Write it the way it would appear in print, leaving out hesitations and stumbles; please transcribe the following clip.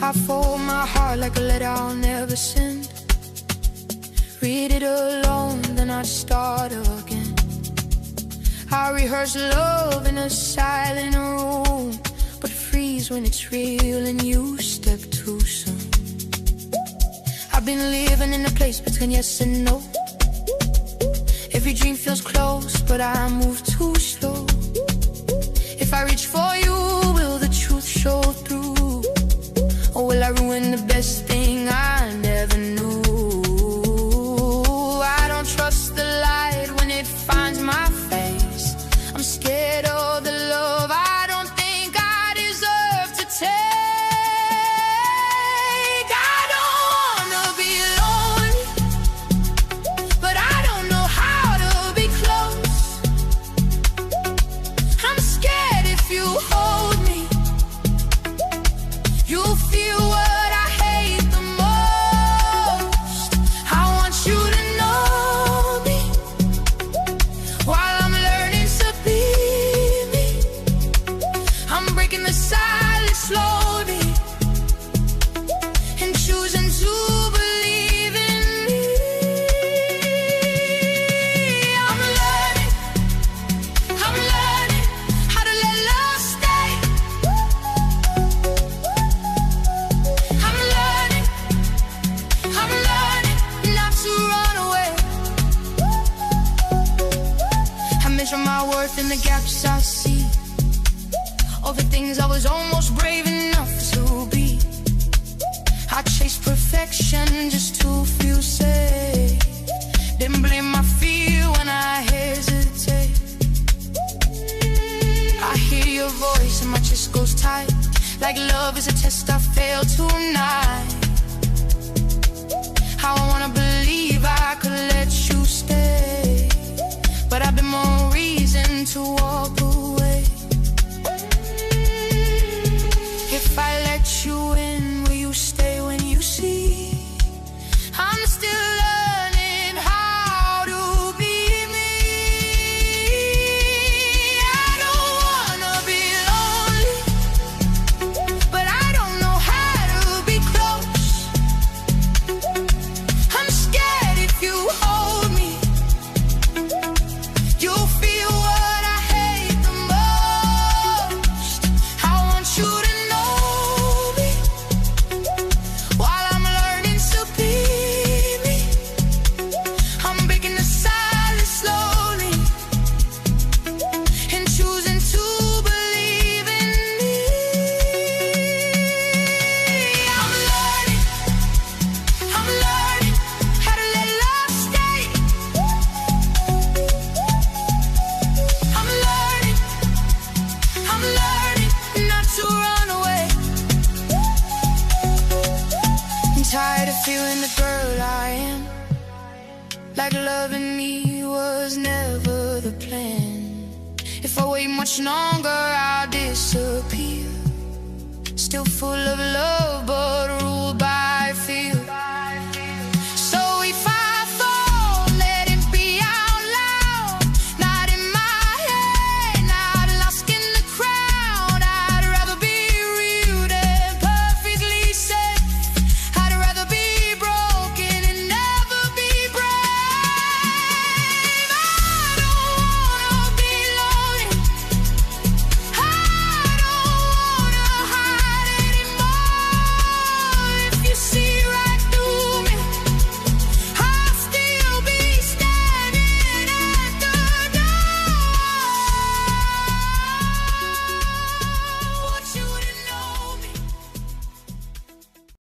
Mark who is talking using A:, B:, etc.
A: I fold my heart like a letter I'll never send. Read it alone, then I start again. I rehearse love in a silent room, but freeze when it's real and you step too soon. I've been living in a place between yes and no. Every dream feels close, but I move too slow. If I reach for you, will the truth show through? Or will I ruin the best thing I never knew? I don't trust the light when it finds my face. I'm scared of the love I don't think I deserve to take. I don't wanna be lonely, but I don't know how to be close. I'm scared if you hold me, you'll feel what I hate the most. I want you to know me while I'm learning to be me. I'm breaking the silence slowly and choosing to believe in me. I'm learning how to let love stay. I'm learning not to run away. I measure my worth in the gaps I see, all the things I was almost brave enough to be. I chase perfection just to feel safe, then blame my fear when I hesitate. I hear your voice and my chest goes tight, like love is a test I failed tonight. How I wanna believe I could let you stay, but I've been more reason to walk away. If I let you in, will you stay when you see I'm still learning how to be me? I don't wanna be lonely, but I don't know how to be close. I'm scared if you hold me, you'll feel what I hate the most. I want you to know me while I'm learning to be me. I'm breaking the silence slowly and choosing to believe in me. I'm learning how to let love stay. I'm learning not to run away. I'm tired of feeling the girl I am, like loving me was never the plan. If I wait much longer, I'll disappear, still full of love